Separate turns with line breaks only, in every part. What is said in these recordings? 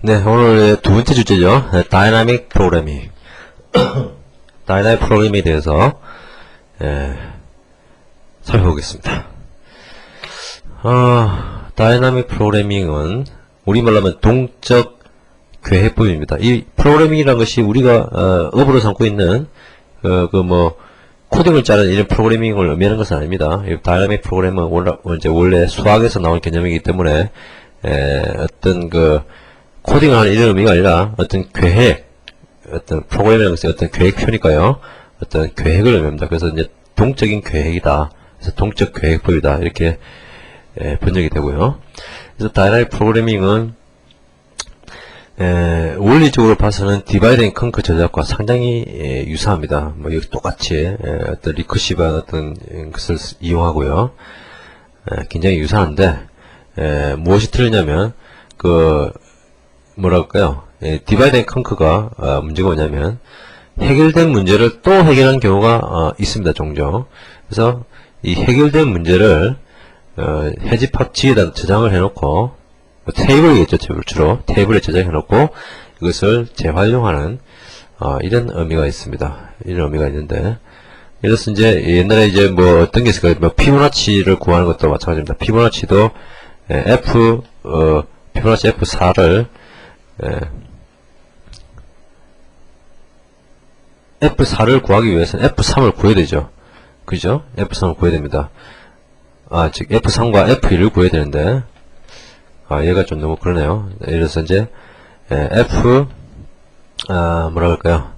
네, 오늘의 두 번째 주제죠. 다이나믹 프로그래밍. 다이나믹 프로그래밍에 대해서 살펴보겠습니다. 다이나믹 프로그래밍은 우리말로 하면 동적 계획법입니다. 이 프로그래밍이라는 것이 우리가 업으로 삼고 있는 코딩을 짜는 이런 프로그래밍을 의미하는 것은 아닙니다. 이 다이나믹 프로그램은 원래 수학에서 나온 개념이기 때문에 어떤 코딩을 하는 이런 의미가 아니라 어떤 계획, 어떤 프로그램이라는 것이 어떤 계획표니까요. 어떤 계획을 의미합니다. 그래서 이제 동적인 계획이다. 그래서 동적 계획법이다. 이렇게 번역이 되고요. 그래서 다이나믹 프로그래밍은 원리적으로 봐서는 디바이드 앤 컨커 전략과 상당히 유사합니다. 여기 똑같이 어떤 리커시브한 어떤 것을 이용하고요. 굉장히 유사한데 무엇이 틀리냐면 뭐랄까요? 디바이드 앤 컨커가 문제가 뭐냐면 해결된 문제를 또 해결하는 경우가 있습니다. 종종. 그래서 이 해결된 문제를 해집합 G에다 저장을 해놓고 테이블이겠죠. 주로 테이블에 저장해놓고 이것을 재활용하는 이런 의미가 있습니다. 이런 의미가 있는데 예를 들어서 이제 옛날에 이제 어떤 게 있을까요? 피보나치를 구하는 것도 마찬가지입니다. 피보나치도 피보나치 F4를 F4를 구하기 위해서는 F3을 구해야 되죠. 그죠? F3을 구해야 됩니다. 즉 F3과 F1을 구해야 되는데 얘가 좀 너무 그러네요. 예를 들어서 이제 뭐라 그럴까요?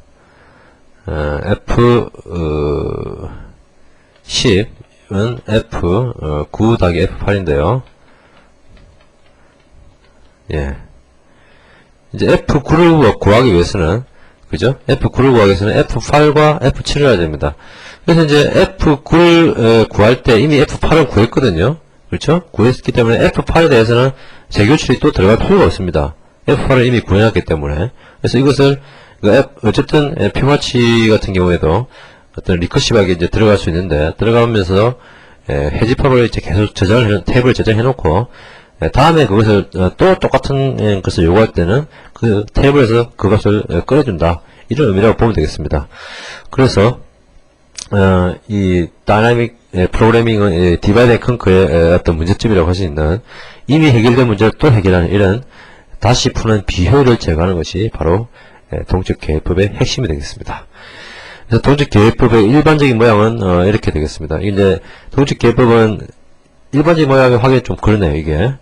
F10은 F9 더하기 F8인데요. 예. 이제 F9를 구하기 위해서는, 그죠? F9를 구하기 위해서는 F8과 F7을 해야 됩니다. 그래서 이제 F9를 구할 때 이미 F8을 구했거든요. 그렇죠? 구했기 때문에 F8에 대해서는 재교출이 또 들어갈 필요가 없습니다. F8을 이미 구해놨기 때문에. 그래서 이것을, 어쨌든, 피보나치 같은 경우에도 어떤 리커시브하게 이제 들어갈 수 있는데, 들어가면서, 해집합을 이제 계속 탭을 저장해놓고, 다음에 그것을 또 똑같은 것을 요구할 때는 그 탭에서 그것을 꺼내준다. 이런 의미라고 보면 되겠습니다. 그래서, 이 다이나믹 프로그래밍은 디바이드 앤 컨커의 어떤 문제점이라고 할 수 있는 이미 해결된 문제를 또 해결하는 이런 다시 푸는 비효율을 제거하는 것이 바로 동적 계획법의 핵심이 되겠습니다. 그래서 동적 계획법의 일반적인 모양은 이렇게 되겠습니다. 이제 동적 계획법은 일반적인 모양이 확인이 좀 그러네요. 이게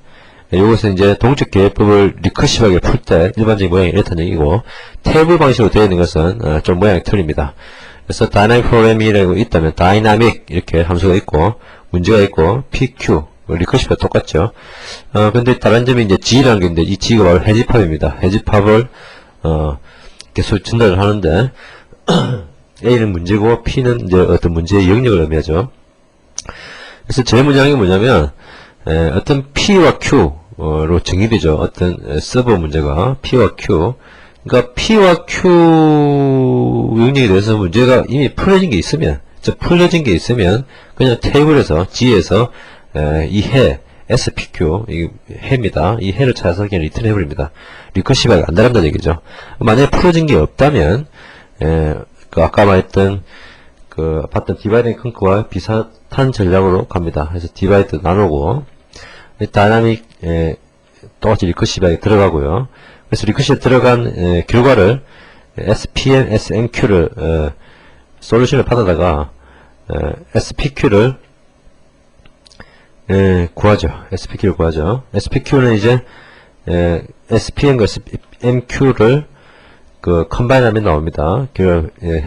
이것은 이제 동적 계획법을 리커시브하게 풀 때 일반적인 모양이 이렇다는 얘기고 테이블 방식으로 되어 있는 것은 좀 모양이 틀립니다. 그래서 다이나믹 프로그래밍이라고 있다면 다이나믹 이렇게 함수가 있고 문제가 있고 PQ 리커시브가 똑같죠. 근데 다른 점이 이제 G라는 게 있는데 이 G가 바로 해집합입니다. 해집합을 계속 전달을 하는데 A는 문제고 P는 이제 어떤 문제의 영역을 의미하죠. 그래서 제 문장이 뭐냐면 어떤 P와 Q로 정의되죠. 어떤 서버 문제가 P와 Q. 그러니까 P와 Q 영역에 대해서 문제가 이미 풀려진 게 있으면, 그냥 테이블에서, G에서, 이 해, SPQ, 이 해입니다. 이 해를 찾아서 그냥 리턴 해버립니다. 리커시브하게 안 나간다는 얘기죠. 만약에 풀어진 게 없다면, 아까 말했던, 봤던 디바이드 앤 컨커와 비슷한 전략으로 갑니다. 그래서 디바이드 나누고, 다이나믹, 똑같이 리커시브하게 들어가고요. 그래서 리커시브에 들어간 결과를 SPM, SMQ를 솔루션을 받아다가 SPQ를 구하죠. SPQ를 구하죠. SPQ는 이제 SPM과 SMQ를 컴바인하면 나옵니다.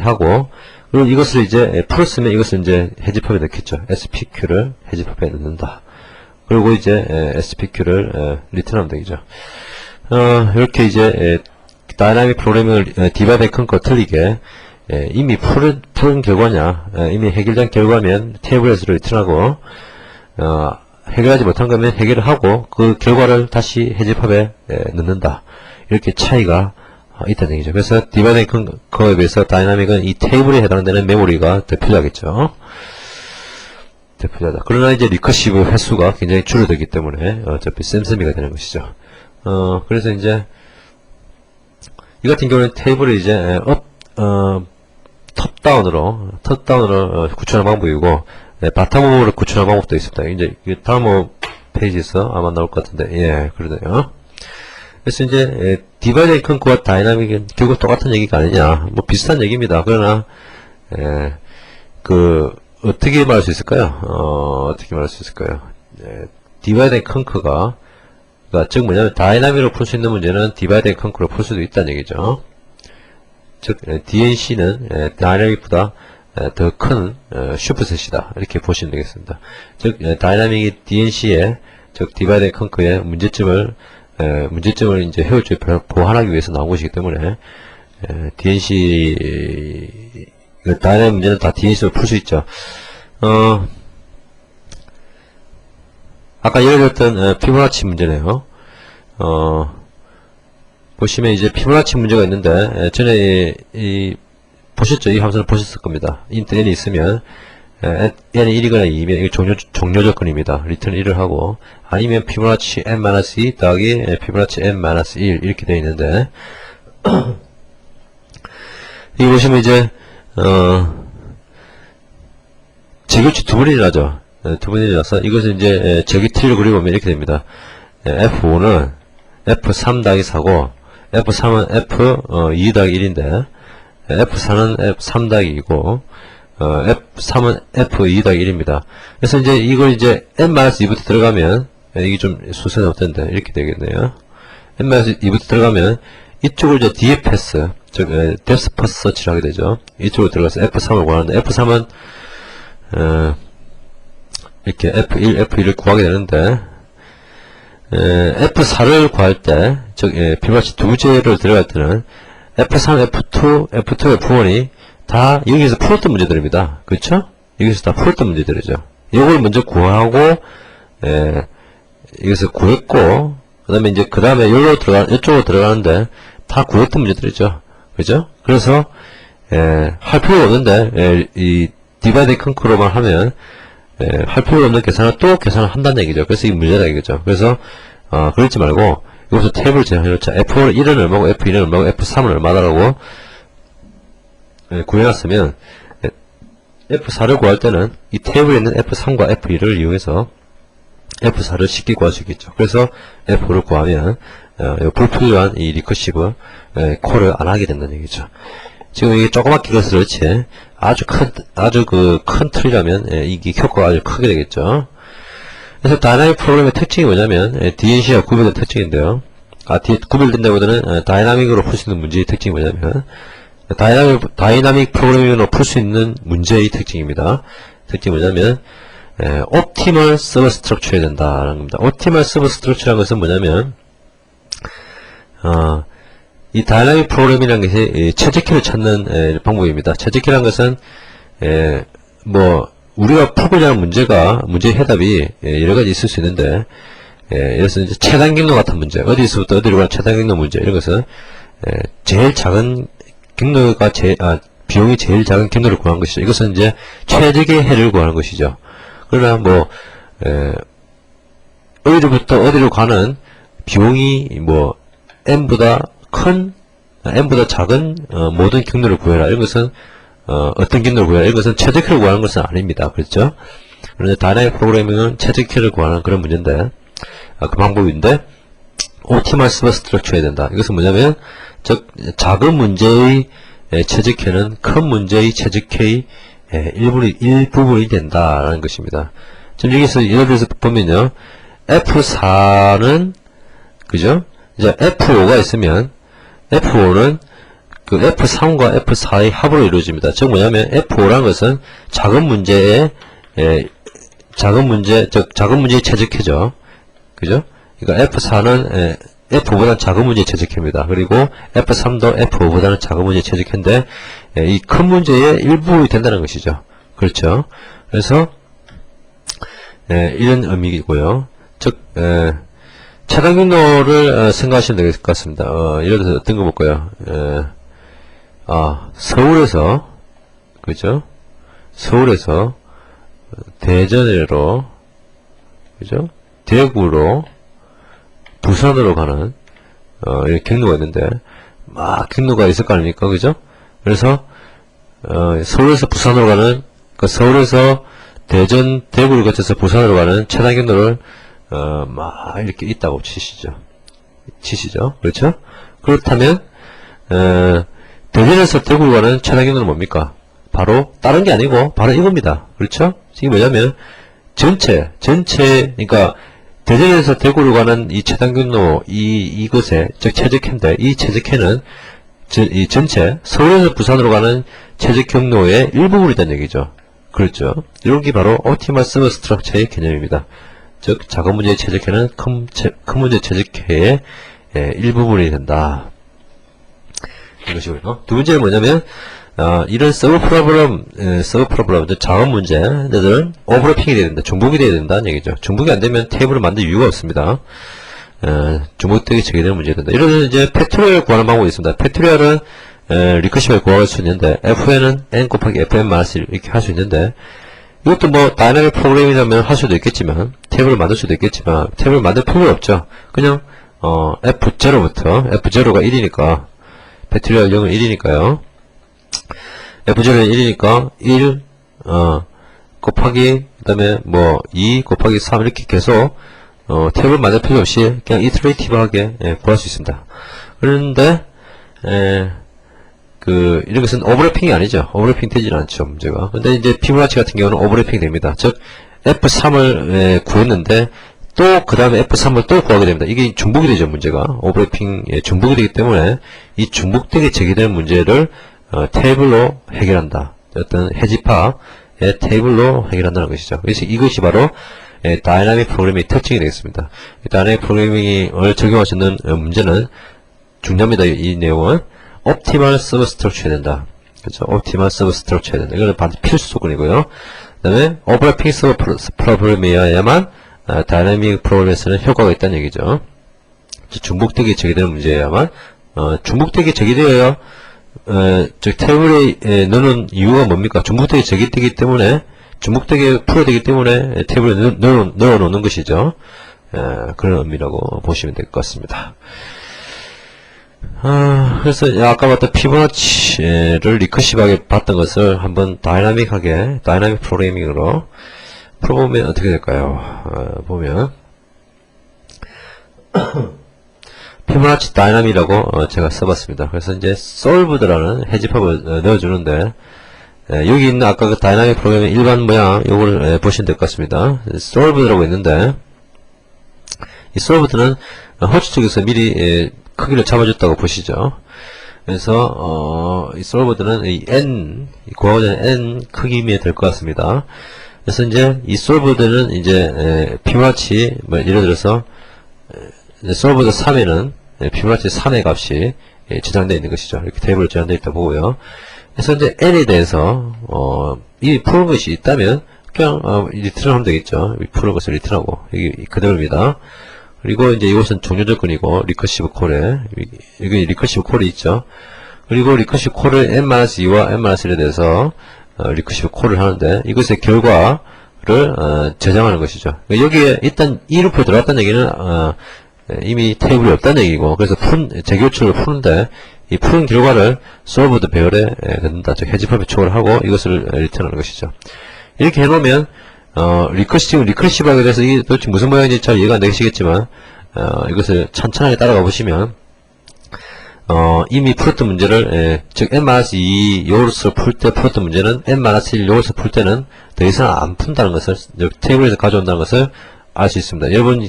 하고 그리고 이것을 이제 풀었으면 이것을 이제 해집합에 넣겠죠. SPQ를 해집합에 넣는다. 그리고 이제 SPQ를 리턴하면 되겠죠. 이렇게 이제 다이나믹 프로그래밍을 디바이드 앤 컨커 틀리게 이미 푸른 결과냐, 이미 해결된 결과면 테이블에서 리턴하고 해결하지 못한 거면 해결을 하고 그 결과를 다시 해집합에 넣는다. 이렇게 차이가 있다는 얘기죠. 그래서 디바이드 앤 컨커에 비해서 다이나믹은 이 테이블에 해당되는 메모리가 더 필요하겠죠. 더 필요하다. 그러나 이제 리커시브 횟수가 굉장히 줄어들기 때문에 어차피 쌤쌤이가 되는 것이죠. 그래서 이제 이 같은 경우는 테이블을 이제 톱다운으로 구축하는 방법이고, 바텀으로 구축하는 방법도 있습니다. 이제 다음 페이지에서 아마 나올 것 같은데, 예, 그러네요. 그래서 이제 디바이드 앤 컨커와 다이나믹은 결국 똑같은 얘기가 아니냐, 뭐 비슷한 얘기입니다. 그러나 어떻게 말할 수 있을까요? 어떻게 말할 수 있을까요? 디바이드 앤 컨커가, 그러니까 즉 뭐냐면 다이나믹으로 풀 수 있는 문제는 디바이드 앤 컨커로 풀 수도 있다는 얘기죠. 즉 DNC는 다이나믹보다 더 큰 슈퍼셋이다, 이렇게 보시면 되겠습니다. 즉 다이나믹이 DNC의 즉 디바이드 앤 컨커의 문제점을 이제 해올 줄 보완하기 위해서 나온 것이기 때문에 DNC 다이나믹 문제는 다 DNC로 풀 수 있죠. 아까 예를 들었던 피보나치 문제네요. 보시면 이제 피보나치 문제가 있는데, 전에 보셨죠? 이 함수를 보셨을 겁니다. int n이 있으면 n이 1이거나 2이면 이게 종료 조건입니다. 리턴 1을 하고, 아니면 피보나치 n-2 더하기 피보나치 n-1 이렇게 되어 있는데, 이거 보시면 이제 제교치 두 번이 일어나죠. 두 번이 일어나서 이것을 이제 제기 트리를 그려보면 이렇게 됩니다. F5는 F3 더하기 4고, F3은 F2 더하기 1인데, F4는 F3 더하기 2고, F3은 F2 더하기 1입니다. 그래서 이제 이걸 이제 n-2부터 들어가면, 이게 좀 순서가 없던데, 이렇게 되겠네요. n-2부터 들어가면, 이쪽을 이제 DFS, 즉, depth first search를 하게 되죠. 이쪽으로 들어가서 F3을 구하는데, F3은, 이렇게 F1, F2를 구하게 되는데, F4를 구할 때, 즉, 피보나치 두 개를 들어갈 때는, F3, F2, F2, F1이 다 여기서 풀었던 문제들입니다. 그렇죠? 여기서 다 풀었던 문제들이죠. 이걸 먼저 구하고, 여기서 구했고, 그 다음에 이제, 그 다음에 이쪽으로 들어가는데, 다 구했던 문제들이죠. 그죠? 그래서, 할 필요가 없는데, 이, 디바이드 컨커로만 하면, 할 필요가 없는 계산을 또 계산을 한다는 얘기죠. 그래서 이게 문제다 이거죠. 그래서, 그러지 말고, 여기서 탭을 제한해놓자. F1은 얼마고, F2는 얼마고, F3은 얼마다라고, 구해놨으면, F4를 구할 때는 이 탭에 있는 F3과 F2를 이용해서 F4를 쉽게 구할 수 있겠죠. 그래서 F5를 구하면, 불필요한 이 리커시브, 콜을 안 하게 된다는 얘기죠. 지금 이게 조그맣게 그래서 그렇지, 아주 큰 틀이라면, 이게 효과가 아주 크게 되겠죠. 그래서 다이나믹 프로그램의 특징이 뭐냐면, DNC와 구별된 특징인데요. 구별된다기보다는, 다이나믹으로 풀 수 있는 문제의 특징이 뭐냐면, 다이나믹 프로그래밍으로 풀 수 있는 문제의 특징입니다. 특징이 뭐냐면, 옵티멀 서브 스트럭처여야 된다는 겁니다. 옵티멀 서브 스트럭처라는 것은 뭐냐면, 이 다이나믹 프로그램이라는 것이 최적기를 찾는 방법입니다. 최적기라는 것은 우리가 풀고자 하는 문제의 해답이 여러 가지 있을 수 있는데, 예를 들어서 이제 최단 경로 같은 문제, 어디서부터 어디로 가는 최단 경로 문제, 이런 것은 제일 작은 경로가 비용이 제일 작은 경로를 구하는 것이죠. 이것은 이제 최적의 해를 구하는 것이죠. 그러나 어디로부터 어디로 가는 비용이 n보다 작은 모든 경로를 구해라. 이런 것은 어떤 경로를 구해라. 이런 것은 최적화를 구하는 것은 아닙니다. 그렇죠? 그런데 다이나믹 프로그래밍은 최적화를 구하는 그런 문제인데, 그 방법인데, 옵티멀 서브 스트럭처여야 된다. 이것은 뭐냐면, 즉 작은 문제의 최적화는 큰 문제의 최적화의 일부분이 된다라는 것입니다. 지금 여기서 예를 들어서 보면요, F4는 그죠? 이제 F5가 있으면 F5는 그 F3과 F4의 합으로 이루어집니다. 즉 뭐냐면 F5라는 것은 작은 문제의 최적화죠. 그죠? 그러니까 F4는 F5보다는 작은 문제의 최적화입니다. 그리고 F3도 F5보다는 작은 문제의 최적화인데, 이 큰 문제의 일부분이 된다는 것이죠. 그렇죠? 그래서 이런 의미이고요. 즉 최단 경로를 생각하시면 될 것 같습니다. 예를 들어서 어떤 거 볼까요? 서울에서 그죠? 서울에서 대전으로 그죠? 대구로 부산으로 가는 이런 경로가 있는데, 막 경로가 있을 거 아닙니까? 그죠? 그래서 서울에서 부산으로 가는, 서울에서 대전, 대구를 거쳐서 부산으로 가는 최단 경로를 막 이렇게 있다고 치시죠. 그렇죠? 그렇다면 대전에서 대구로 가는 최단 경로는 뭡니까? 바로 다른 게 아니고 바로 이겁니다. 그렇죠? 이게 뭐냐면 그러니까 대전에서 대구로 가는 이 최단 경로 이것에 즉 최적해인데, 이 최적해는 이 전체 서울에서 부산으로 가는 최적 경로의 일부분이라는 얘기죠. 그렇죠? 이런 게 바로 옵티멀 서브 스트럭처의 개념입니다. 즉 작은 문제의 최적해는 큰 문제의 최적해의 일부분이 된다. 이것이고요. 두 번째는 뭐냐면 이런 서브 프로블럼, 작은 문제들은 오버래핑이 돼야 된다. 중복이 돼야 된다는 얘기죠. 중복이 안 되면 테이블을 만들 이유가 없습니다. 중복되게 제기되는 문제가 된다. 이런 이제 팩토리얼 구하는 방법이 있습니다. 팩토리얼은 리커시브에 구할 수 있는데, fn은 n 곱하기 fn-1 이렇게 할 수 있는데, 이것도 뭐 다이나믹 프로그램이라면 할 수도 있겠지만, 테이블을 만들 수도 있겠지만, 테이블을 만들 필요 없죠. 그냥 f0부터 f0가 1이니까 팩토리얼 0은 1이니까요. f0는 1이니까 1 곱하기 그 다음에 뭐 2 곱하기 3 이렇게 계속 테이블 만들 필요 없이 그냥 이터레이티브하게 구할 수 있습니다. 그런데 이런 것은 오버래핑이 아니죠. 오버래핑 되지는 않죠, 문제가. 근데 이제 피부나치 같은 경우는 오버래핑 됩니다. 즉 F3을 구했는데 또 그 다음에 F3을 또 구하게 됩니다. 이게 중복이 되죠, 문제가. 오버래핑 중복이 되기 때문에 이 중복되게 제기되는 문제를 테이블로 해결한다. 어떤 해집합의 테이블로 해결한다는 것이죠. 그래서 이것이 바로 다이나믹 프로그래밍의 특징이 되겠습니다. 다이나믹 프로그래밍을 적용할 수 있는 문제는 중요합니다. 이 내용은 옵티멀 서브 스트럭처해야 된다. 그렇죠? 옵티멀 서브 스트럭처해야 된다. 이거는 반드시 필수 조건이고요. 그 다음에 오버래핑 서브 프로블럼이어야만 다이나믹 프로그램에서는 효과가 있다는 얘기죠. 중복되게 제기되는 문제여야만 중복되게 제기되어야 즉 테이블에 넣는 이유가 뭡니까? 중복되게 제기되기 때문에 중복되게 풀어야 되기 때문에 테이블에 넣어 놓는 것이죠. 그런 의미라고 보시면 될 것 같습니다. 그래서 아까 봤던 피보나치를 리커시브하게 봤던 것을 한번 다이나믹 프로그래밍으로 풀어보면 어떻게 될까요? 보면 피보나치 다이나믹이라고 제가 써봤습니다. 그래서 이제 솔브드라는 해집합을 넣어주는데 여기 있는 아까 그 다이나믹 프로그램의 일반 모양 요걸 보시면 될 것 같습니다. 솔브드라고 있는데 이 솔브드는 호치 쪽에서 미리 크기를 잡아줬다고 보시죠. 그래서 이 솔브드는 이 n 구하고자 n 크기면 될 것 같습니다. 그래서 이제 이 솔브드는 이제 피보나치 뭐 예를 들어서 솔브드 3에는 피보나치 3의 값이 저장되어 있는 것이죠. 이렇게 테이블에 저장되어 있다 보고요. 그래서 이제 n에 대해서 이 푸는 것이 있다면 그냥 리턴을 하면 되겠죠. 푸는 것을 리턴하고 이게 그대로입니다. 그리고 이제 이것은 종료 조건이고 리커시브 콜에 여기 리커시브 콜이 있죠. 그리고 리커시브 콜을 n-2와 n-1에 대해서 리커시브 콜을 하는데 이것의 결과를 저장하는 것이죠. 여기에 일단 이 루프에 들어갔다는 얘기는 이미 테이블이 없다는 얘기고, 그래서 재교출을 푸는데 이 푸는 결과를 솔브드 배열에 넣는다. 즉 해집합에 초월을 하고 이것을 리턴하는 것이죠. 이렇게 해놓으면 리커시브하게 돼서 이게 도대체 무슨 모양인지 잘 이해가 안 되시겠지만 이것을 천천히 따라가 보시면 이미 풀었던 문제를 즉 n-2 요것을 풀 때 풀었던 문제는 n-1 요것을 풀 때는 더 이상 안 푼다는 것을 테이블에서 가져온다는 것을 알 수 있습니다. 여러분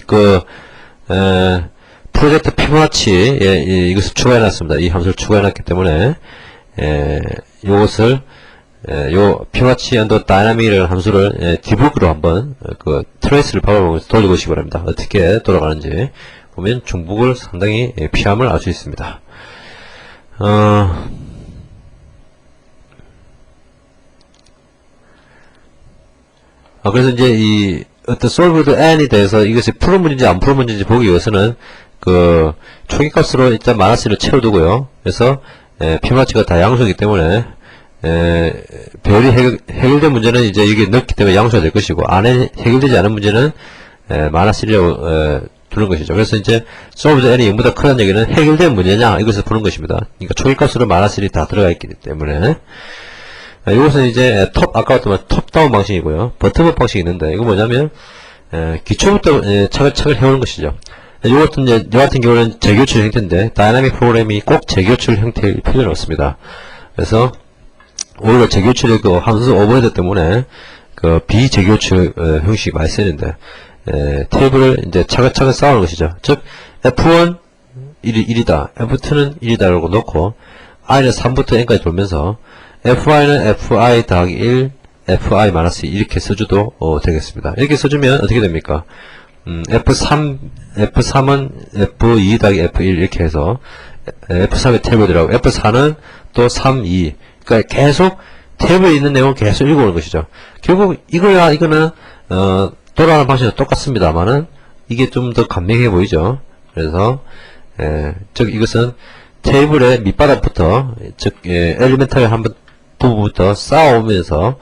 프로젝트 피보나치에 이것을 추가해놨습니다. 이 함수를 추가해놨기 때문에 요것을 요 피보나치 앤더 다이나믹이라는 함수를 디버그로 한번 트레이스를 밟아보면서 돌려보시기 바랍니다. 어떻게 돌아가는지 보면 중복을 상당히 피함을 알 수 있습니다. 그래서 이제 이 어떤 솔브드 n에 대해서 이것이 푸른 문제인지 안 푸른 문제인지 보기 위해서는 초기값으로 일단 마이너스를 채워두고요. 그래서 피보나치가 다 양수이기 때문에 배열이 해결된 문제는 이제 여기에 넣기 때문에 양수가 될 것이고, 안에 해결되지 않은 문제는 마이너스 1이라고 두는 것이죠. 그래서 이제 solved n이 0보다 크다는 얘기는 해결된 문제냐 이것을 보는 것입니다. 그러니까 초기값으로 마이너스 1이 다 들어가 있기 때문에 이것은 이제 아까 봤던 톱다운 방식이고요. 버텀업 방식이 있는데 이거 뭐냐면 기초부터 차근차근 해오는 것이죠. 요 같은 경우는 재교출 형태인데 다이나믹 프로그램이 꼭 재교출 형태일 필요는 없습니다. 그래서 오히려 재교출의 그 함수 오버헤드 때문에 그 비재교출 형식이 많이 쓰는데 테이블을 이제 차근차근 쌓아놓은 것이죠. 즉 F1 1이다, F2는 1이다라고 놓고 i는 3부터 n까지 돌면서 fi는 fi 더하기 1, fi 마이너스 2 이렇게 써줘도 되겠습니다. 이렇게 써주면 어떻게 됩니까? F3은 F2 더하기 F1 이렇게 해서 F3의 테이블이라고 F4는 또 3, 2 그러니까 계속 테이블에 있는 내용을 계속 읽어오는 것이죠. 결국 이거는 돌아가는 방식은 똑같습니다만은 이게 좀 더 간명해 보이죠. 그래서 즉 이것은 테이블의 밑바닥부터 즉 엘리멘탈의 한 부분부터 쌓아오면서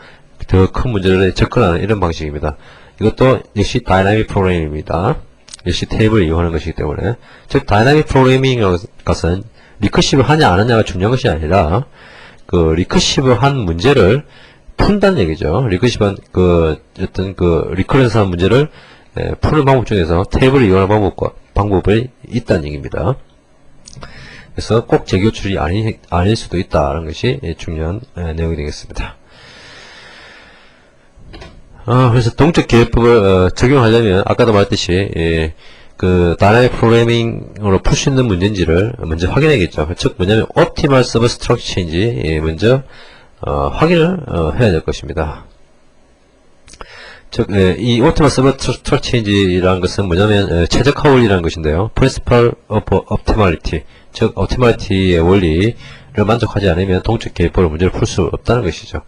더 큰 문제를 접근하는 이런 방식입니다. 이것도 역시 다이나믹 프로그래밍입니다. 역시 테이블을 이용하는 것이기 때문에 즉 다이나믹 프로그래밍이라는 것은 리커시브 하냐 안 하냐가 중요한 것이 아니라 그 리커시브 한 문제를 푼다는 얘기죠. 리커시브한 어떤 리커런스한 문제를 푸는 방법 중에서 테이블을 이용하는 방법이 있다는 얘기입니다. 그래서 꼭 재교출이 아닐 수도 있다는 것이 중요한 내용이 되겠습니다. 그래서 동적 기회법을 적용하려면 아까도 말했듯이 그 다이나믹 프로그래밍으로 풀 수 있는 문제인지를 먼저 확인해야겠죠. 즉 뭐냐면 optimal substructure change 먼저 확인을 해야 될 것입니다. 즉 이 optimal substructure change라는 것은 뭐냐면 최적화 원리라는 것인데요. principle of optimality 즉 optimality의 원리를 만족하지 않으면 동적 기회법으로 문제를 풀 수 없다는 것이죠.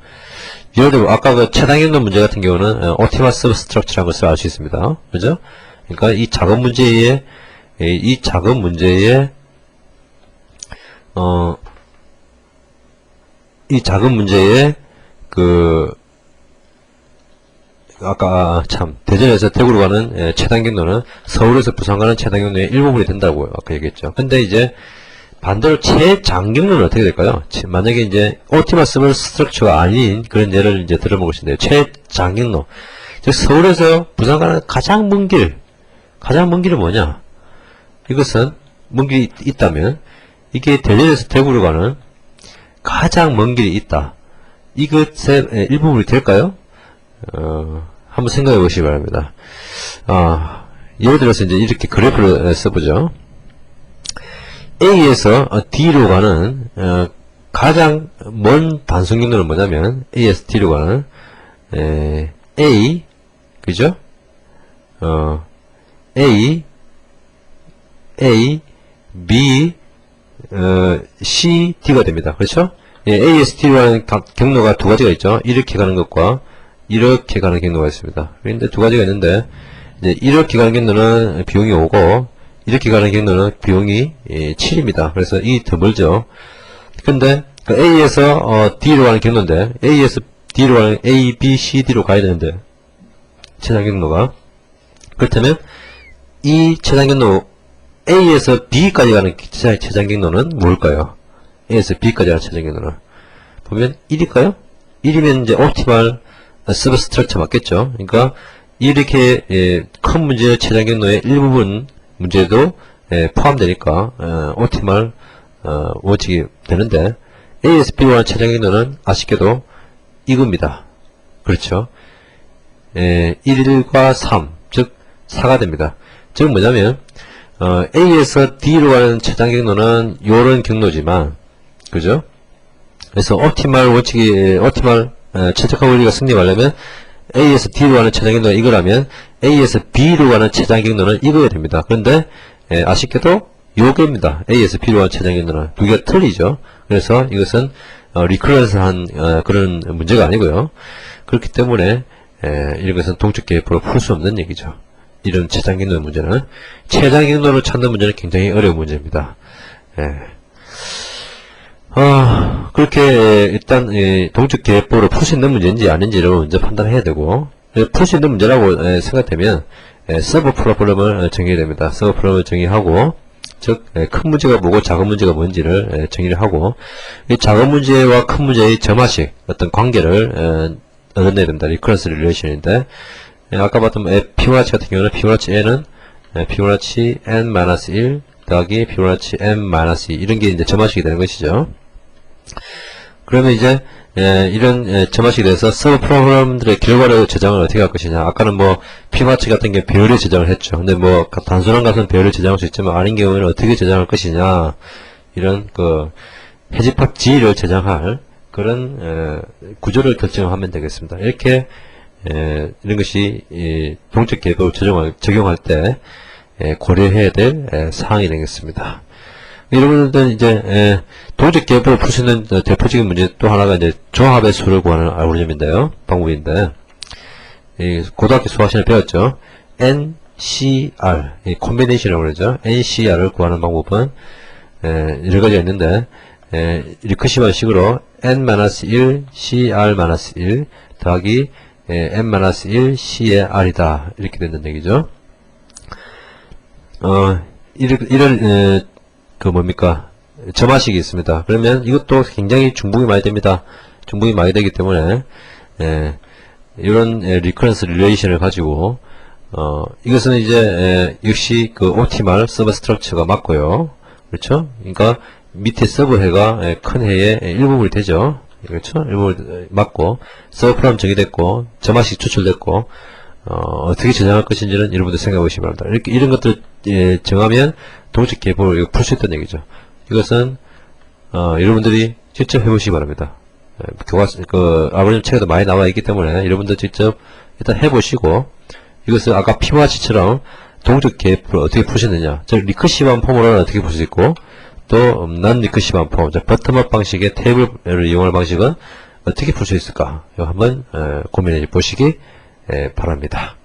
예를 들어 아까 그 최단경로 문제 같은 경우는 optimal substructure라는 것을 알 수 있습니다. 그죠? 그러니까 이 작은 문제의 아까 참 대전에서 대구로 가는 최단경로는 서울에서 부산 가는 최단경로의 일부분이 된다고 아까 얘기했죠. 근데 이제 반대로 최장경로는 어떻게 될까요? 만약에 이제 optimal substructure가 아닌 그런 예를 이제 들어볼 것인데 최장경로 즉 서울에서 부산 가는 가장 먼 길은 뭐냐? 이것은 먼 길이 있다면 이게 대전에서 대구로 가는 가장 먼 길이 있다. 이것의 일부분이 될까요? 한번 생각해 보시기 바랍니다. 예를 들어서 이제 이렇게 그래프를 써보죠. A에서 D로 가는 가장 먼 단순경로는 뭐냐면 A에서 D로 가는 A 그죠? A, B, C, D가 됩니다. 그렇죠? A에서 D로 가는 경로가 두 가지가 있죠. 이렇게 가는 것과 이렇게 가는 경로가 있습니다. 그런데 두 가지가 있는데 이제 이렇게 가는 경로는 비용이 5고 이렇게 가는 경로는 비용이 7입니다. 그래서 이 더 멀죠. 근데 그 A에서 D로 가는 경로인데 A에서 D로 가는 A, B, C, D로 가야 되는데 최단 경로가 그렇다면 이 최단 경로 A에서 B까지 가는 최단 경로는 뭘까요? A에서 B까지 가는 최단 경로는 보면 1일까요? 1이면 이제 옵티멀 서브스트럭처 맞겠죠? 그러니까 이렇게 큰 문제의 최단 경로의 일부분 문제도 포함되니까 옵티멀 원칙이 되는데 A에서 B로 가는 최단 경로는 아쉽게도 이겁니다. 그렇죠? 1과 3, 즉 4가 됩니다. 즉 뭐냐면 A에서 D로 가는 최단 경로는 요런 경로지만 그죠? 그래서 옵티멀 원칙이 최적화 원리가 승리하려면 A에서 D로 가는 최단 경로가 이거라면 A에서 B로 가는 최단 경로는 이거가 됩니다. 그런데 아쉽게도 요게입니다. A에서 B로 가는 최단 경로는 두 개가 틀리죠. 그래서 이것은 리커런스한 그런 문제가 아니고요. 그렇기 때문에 이런 것은 동적 기회법으로 풀 수 없는 얘기죠. 이런 최단 경로의 문제는 최단 경로를 찾는 문제는 굉장히 어려운 문제입니다. 그렇게 일단 동적 기회법으로 풀 수 있는 문제인지 아닌지를 먼저 판단해야 되고 풀 수 있는 문제라고 생각되면 서브 프로블럼을 정의해야 됩니다. 서브 프로블럼을 정의하고, 즉, 큰 문제가 뭐고 작은 문제가 뭔지를 정의를 하고, 이 작은 문제와 큰 문제의 점화식, 어떤 관계를 얻어내야 됩니다. 리커런스 릴레이션인데, 아까 봤던 피보나치 같은 경우는 피보나치 n은 피보나치 n-1 더하기 피보나치 n-2 이런 게 이제 점화식이 되는 것이죠. 그러면 이제 이런 점화식에 대해서 서브 프로그램들의 결과를 저장을 어떻게 할 것이냐. 아까는 뭐 피보나치 같은 게 배열에 저장을 했죠. 근데 뭐 단순한 것은 배열에 저장할 수 있지만 아닌 경우에는 어떻게 저장할 것이냐. 이런 그 해집합 G를 저장할 그런 구조를 결정하면 되겠습니다. 이렇게 이런 것이 동적 계획을 적용할 때 고려해야 될 사항이 되겠습니다. 여러분들은 이제 동적 계획을 풀 수 있는 대표적인 문제 또 하나가 이제 조합의 수를 구하는 알고리즘인데요. 방법인데 고등학교 수학 시간에 배웠죠. NCR 콤비네이션이라고 그러죠. NCR을 구하는 방법은 여러 가지가 있는데 리커시브한 식으로 n-1 CR-1 더하기 n-1 C의 R이다 이렇게 된다는 얘기죠. 이런 그 뭡니까 점화식이 있습니다. 그러면 이것도 굉장히 중복이 많이 됩니다. 중복이 많이 되기 때문에 이런 리커런스 릴레이션을 가지고 이것은 이제 역시 그 옵티멀 서버 스트럭처가 맞고요. 그렇죠? 그러니까 밑에 서브 해가 큰 해의 일부분이 되죠. 그렇죠? 일부분이 맞고 서브 프로그램 정의됐고 점화식 추출됐고 어떻게 저장할 것인지는 여러분들 생각해 보시기 바랍니다. 이렇게 이런 것들 정하면 동적 계획을 풀 수 있다는 얘기죠. 이것은 여러분들이 직접 해보시기 바랍니다. 알고리즘 책에도 많이 나와 있기 때문에 여러분들 직접 일단 해보시고 이것을 아까 피보나치처럼 동적 계획을 어떻게 푸시느냐, 즉 리커시브한 폼으로는 어떻게 풀 수 있고 또 난 리커시브한 폼, 버텀업 방식의 테이블을 이용할 방식은 어떻게 풀 수 있을까? 이거 한번 고민해 보시기 바랍니다.